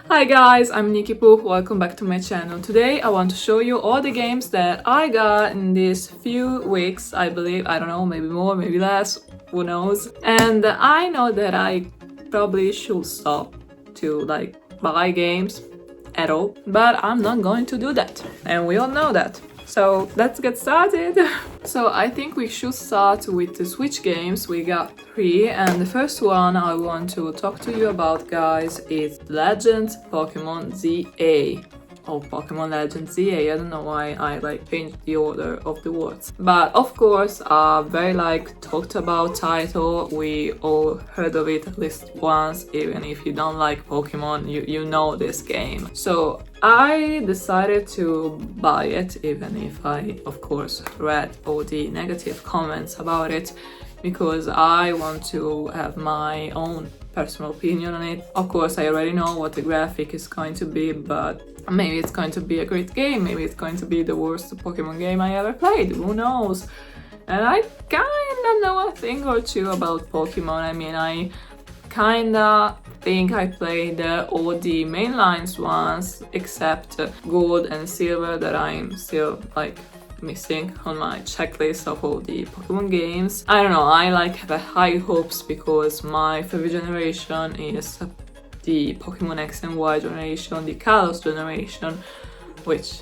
Hi guys, I'm Nikki Pooh, welcome back to my channel. Today I want to show you all the games that I got in these few weeks, I believe. I don't know, maybe more, maybe less, who knows. And I know that I probably should stop to buy games at all, but I'm not going to do that. And we all know that. So let's get started. So I think we should start with the Switch games. We got 3, and the first one I want to talk to you about, guys, is Legends Pokemon ZA. Or Pokemon Legends ZA. I don't know why I changed the order of the words. But of course, a very talked about title. We all heard of it at least once. Even if you don't like Pokemon, you know this game. So I decided to buy it, even if I of course read all the negative comments about it, because I want to have my own personal opinion on it. Of course, I already know what the graphic is going to be, but maybe it's going to be a great game, maybe it's going to be the worst Pokemon game I ever played, who knows? And I kinda know a thing or two about Pokemon. I mean, I kinda think I played all the main lines once, except Gold and Silver that I'm still missing on my checklist of all the Pokemon games. I don't know, I have high hopes because my favorite generation is the Pokemon X and Y generation, the Kalos generation, which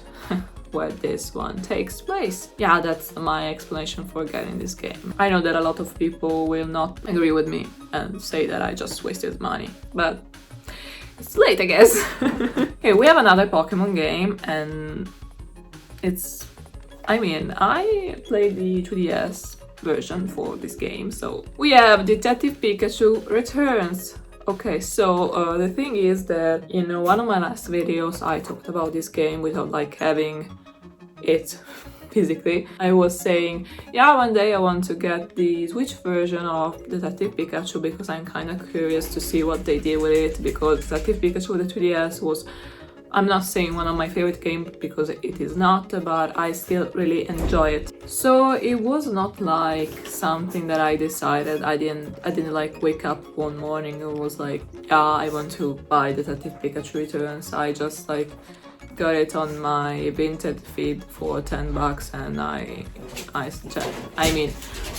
where this one takes place. Yeah, that's my explanation for getting this game. I know that a lot of people will not agree with me and say that I just wasted money, but it's late, I guess. Okay, we have another Pokemon game, and I played the 2DS version for this game, so we have Detective Pikachu Returns. Okay, so the thing is that in one of my last videos I talked about this game without having it physically. I was saying, yeah, one day I want to get the Switch version of Detective Pikachu because I'm kind of curious to see what they did with it, because Detective Pikachu with the 3DS was, I'm not saying one of my favorite games because it is not, but I still really enjoy it. So it was not something that I decided. I didn't wake up one morning and was yeah, I want to buy Detective Pikachu Returns. I just got it on my Vinted feed for $10, and I checked. I mean,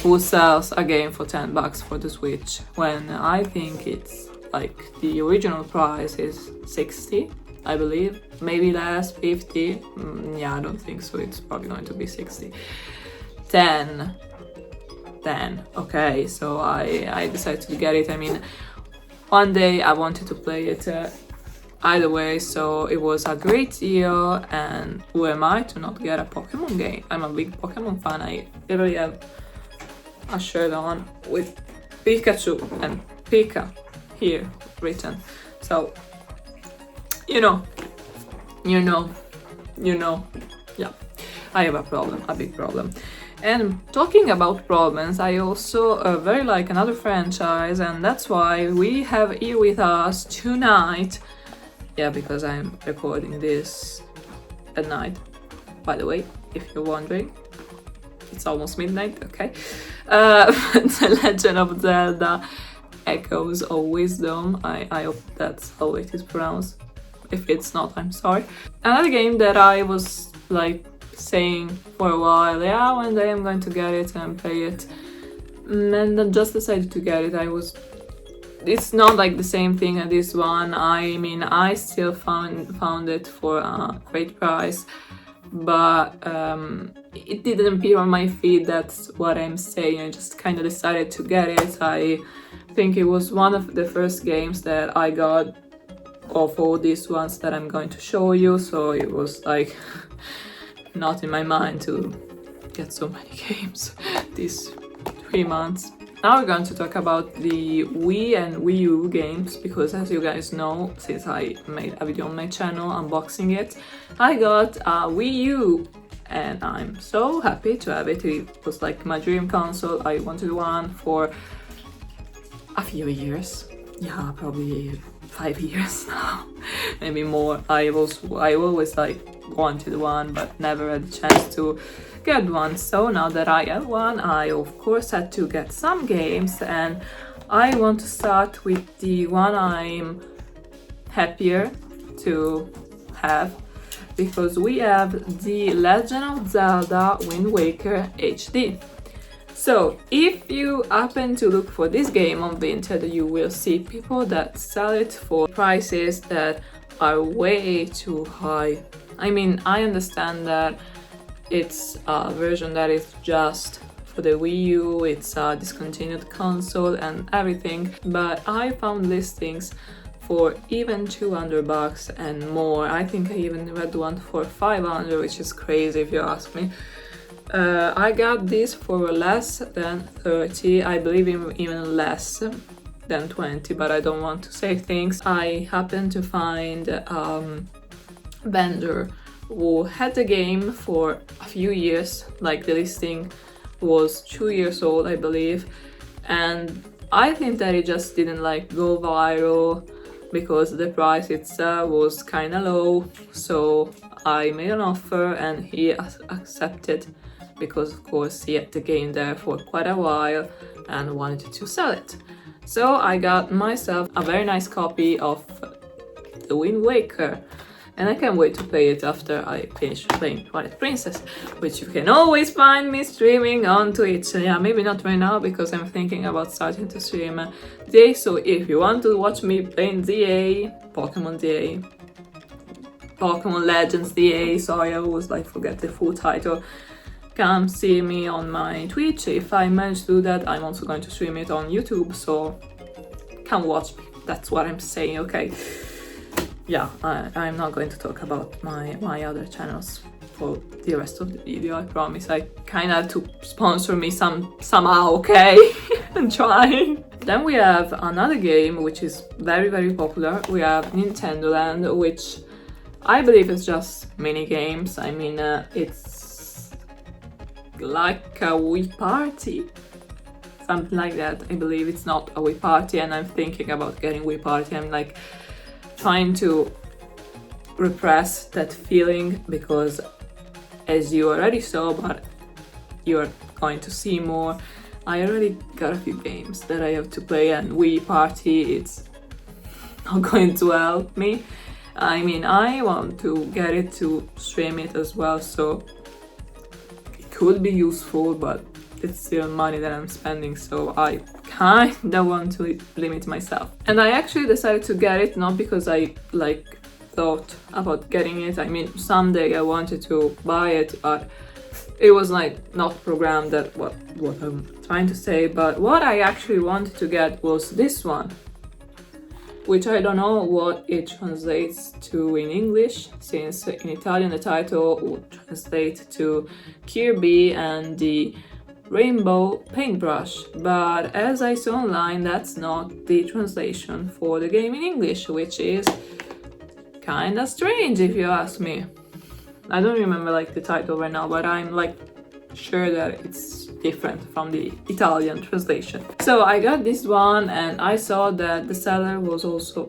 who sells a game for $10 for the Switch when I think it's the original price is 60, I believe, maybe less, 50. Yeah, I don't think so. It's probably going to be 60. 10. Okay, so I decided to get it. I mean, one day I wanted to play it either way, so it was a great deal. And who am I to not get a Pokemon game? I'm a big Pokemon fan. I literally have a shirt on with Pikachu and Pika here written. So you know, yeah, I have a problem, a big problem. And talking about problems, I also very like another franchise, and that's why we have here with us tonight. Yeah, because I'm recording this at night, by the way, if you're wondering. It's almost midnight, okay? The Legend of Zelda Echoes of Wisdom. I hope that's how it is pronounced. If it's not, I'm sorry. Another game that I was saying for a while, yeah, one day I'm going to get it and play it, and then just decided to get it. It's not the same thing as this one. I mean, I still found it for a great price, but it didn't appear on my feed. That's what I'm saying. I just kind of decided to get it. I think it was one of the first games that I got of all these ones that I'm going to show you, so it was not in my mind to get so many games these 3 months. Now we're going to talk about the Wii and Wii U games, because as you guys know, since I made a video on my channel unboxing it, I got a Wii U and I'm so happy to have it. It was my dream console. I wanted one for a few years. Yeah, probably 5 years now, maybe more. I always wanted one, but never had the chance to get one. So now that I have one, I of course had to get some games, and I want to start with the one I'm happier to have, because we have The Legend of Zelda Wind Waker HD. So if you happen to look for this game on Vinted, you will see people that sell it for prices that are way too high. I mean, I understand that it's a version that is just for the Wii U, it's a discontinued console and everything, but I found listings for even $200 and more. I think I even read one for $500, which is crazy if you ask me. I got this for less than 30, I believe even less than 20, but I don't want to say things. I happened to find a vendor who had the game for a few years, like the listing was 2 years old, I believe, and I think that it just didn't like go viral because the price itself was kind of low. So I made an offer and he accepted, because of course he had the game there for quite a while and wanted to sell it. So I got myself a very nice copy of the Wind Waker, and I can't wait to play it after I finish playing Twilight Princess, which you can always find me streaming on Twitch. Yeah, maybe not right now because I'm thinking about starting to stream DA, so if you want to watch me playing DA, Pokemon DA, Pokemon Legends DA, sorry, I always like forget the full title, come see me on my Twitch. If I manage to do that, I'm also going to stream it on YouTube, so come watch me, that's what I'm saying, okay? Yeah, I'm not going to talk about my other channels for the rest of the video, I promise. I kinda had to sponsor me somehow, okay? I'm trying. Then we have another game which is very, very popular. We have Nintendo Land, which I believe is just mini games. I mean, it's like a Wii Party, something like that. I believe it's not a Wii Party, and I'm thinking about getting Wii Party. I'm like trying to repress that feeling because, as you already saw, but you're going to see more, I already got a few games that I have to play, and Wii Party, it's not going to help me. I mean, I want to get it to stream it as well, so it could be useful, but it's still money that I'm spending, so I kinda want to limit myself. And I actually decided to get it not because I like thought about getting it. I mean, someday I wanted to buy it, but it was like not programmed, that what I'm trying to say. But what I actually wanted to get was this one, which I don't know what it translates to in English, since in Italian the title would translate to Kirby and the Rainbow Paintbrush, but as I saw online, that's not the translation for the game in English, which is kinda strange if you ask me. I don't remember like the title right now, but I'm like sure that it's different from the Italian translation. So I got this one, and I saw that the seller was also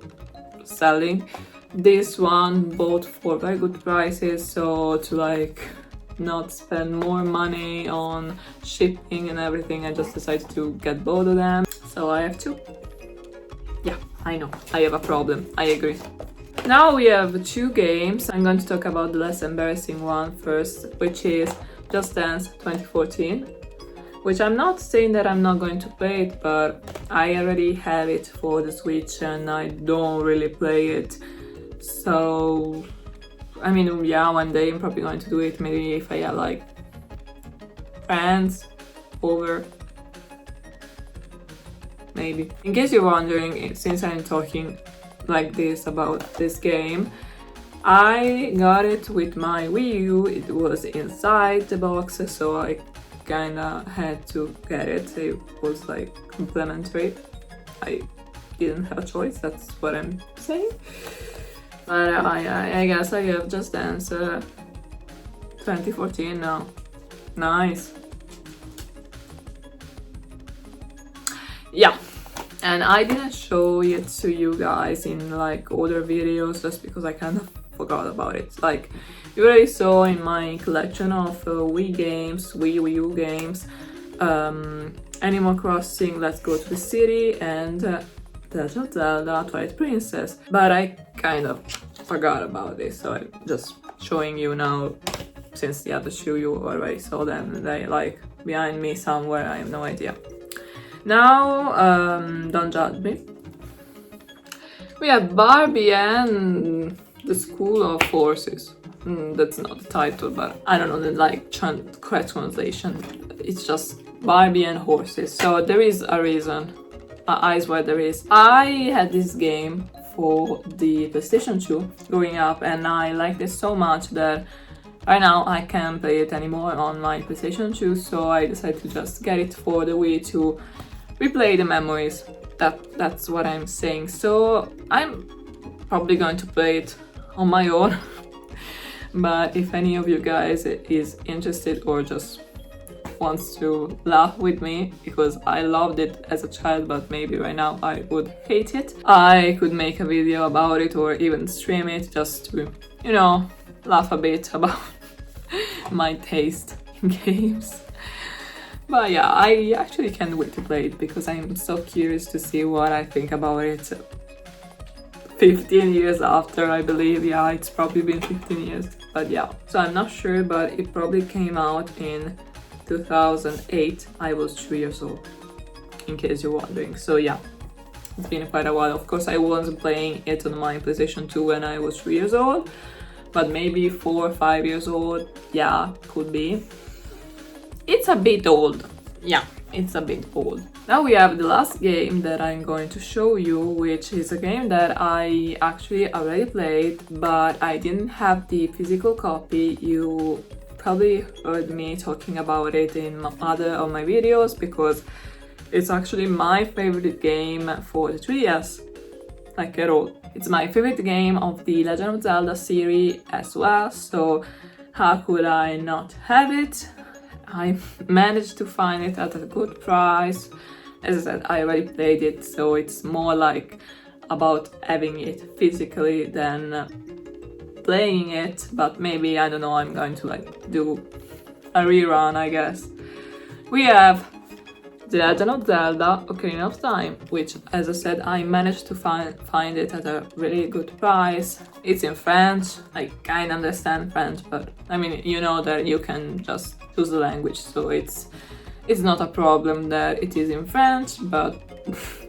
selling this one both for very good prices, so to like not spend more money on shipping and everything, I just decided to get both of them. So I have two. Yeah, I know, I have a problem, I agree. Now we have two games. I'm going to talk about the less embarrassing one first, which is Just Dance 2014, which I'm not saying that I'm not going to play it, but I already have it for the Switch and I don't really play it. So I mean, yeah, one day I'm probably going to do it, maybe if I have like friends over, maybe. In case you're wondering, since I'm talking like this about this game, I got it with my Wii U. It was inside the box, so I kinda had to get it. It was like complimentary. I didn't have a choice, that's what I'm saying. But I guess I have Just Dance 2014 now. Nice. Yeah, and I didn't show it to you guys in like other videos just because I kind of forgot about it. Like you already saw in my collection of Wii games, Wii U games, Animal Crossing, Let's Go to the City, and Legend of Zelda Twilight Princess. But I kind of forgot about this, so I'm just showing you now, since the other two you already saw them, they like behind me somewhere, I have no idea. Now, don't judge me. We have Barbie and the School of Horses. That's not the title, but I don't know the correct translation. It's just Barbie and horses. So there is a reason. Eyes where there is. I had this game for the PlayStation 2 growing up, and I liked it so much that right now I can't play it anymore on my PlayStation 2, so I decided to just get it for the Wii to replay the memories. That's what I'm saying. So I'm probably going to play it on my own. But if any of you guys is interested or just wants to laugh with me, because I loved it as a child, but maybe right now I would hate it, I could make a video about it or even stream it just to, you know, laugh a bit about my taste in games. But yeah, I actually can't wait to play it because I'm so curious to see what I think about it 15 years after, I believe. Yeah, it's probably been 15 years, but yeah. So I'm not sure, but it probably came out in 2008. I was 2 years old, in case you're wondering. So yeah, it's been quite a while. Of course, I wasn't playing it on my PlayStation 2 when I was 3 years old, but maybe 4 or 5 years old. Yeah, could be. It's a bit old. Yeah, it's a bit old. Now we have the last game that I'm going to show you, which is a game that I actually already played, but I didn't have the physical copy. You probably heard me talking about it in other of my videos because it's actually my favorite game for the 3DS, like at all. It's my favorite game of the Legend of Zelda series as well, so how could I not have it? I managed to find it at a good price. As I said, I already played it, so it's more like about having it physically than playing it. But maybe, I don't know, I'm going to like do a rerun, I guess. We have The Legend of Zelda Ocarina of Time, which, as I said, I managed to find it at a really good price. It's in French. I kind of understand French, but I mean, you know that you can just choose the language, so it's not a problem that it is in French, but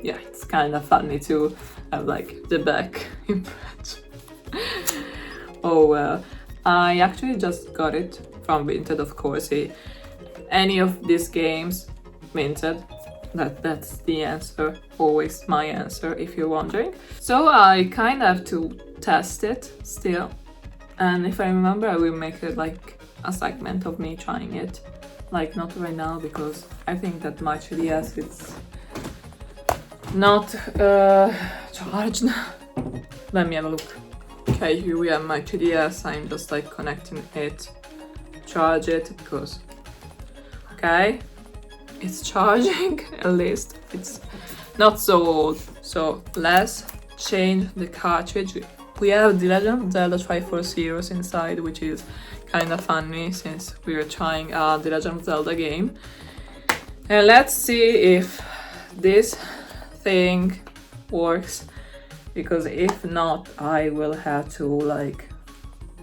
yeah, it's kind of funny to have like the back in French. Oh well, I actually just got it from Vinted, of course. Any of these games Vinted, that's the answer, always my answer if you're wondering. So I kind of have to test it still, and if I remember I will make it like a segment of me trying it, like not right now because I think that my 3DS is not charged. Let me have a look. Okay, here we have my 3DS. I'm just like connecting it, charge it, because okay, it's charging. At least it's not so old. So let's change the cartridge. We have The Legend of Zelda Triforce Heroes inside, which is kind of funny since we are trying The Legend of Zelda game. And let's see if this thing works, because if not, I will have to like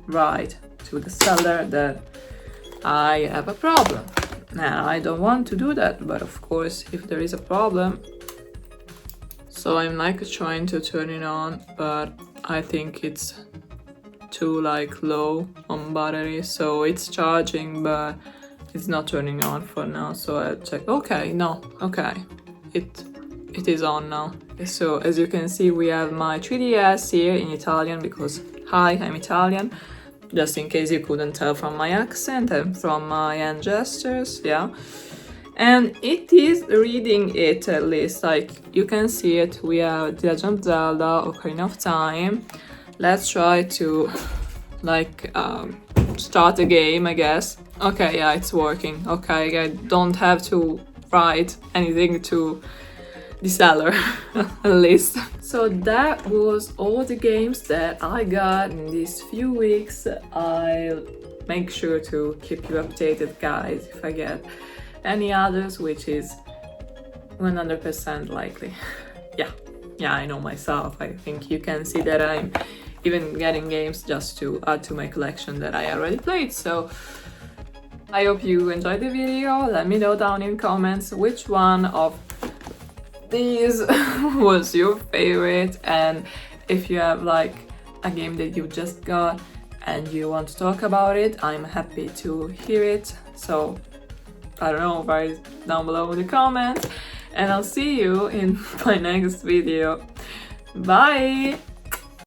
write to the seller that I have a problem. Now, I don't want to do that, but of course, if there is a problem. So I'm like trying to turn it on, but I think it's too like low on battery, so it's charging, but it's not turning on for now. So I'll check. Okay, no, okay, it is on now. So as you can see, we have my 3DS here in Italian because hi, I'm Italian. Just in case you couldn't tell from my accent and from my hand gestures, yeah. And it is reading it, at least, like you can see it. We have The Legend of Zelda Ocarina of Time. Let's try to like start the game, I guess. Okay, yeah, it's working. Okay, I don't have to write anything to the seller, at least. So that was all the games that I got in these few weeks. I'll make sure to keep you updated, guys, if I get any others, which is 100% likely. Yeah, I know myself. I think you can see that I'm even getting games just to add to my collection that I already played. So I hope you enjoyed the video. Let me know down in comments which one of these was your favorite, and if you have like a game that you just got and you want to talk about it, I'm happy to hear it. So I don't know, write it down below in the comments, and I'll see you in my next video. Bye!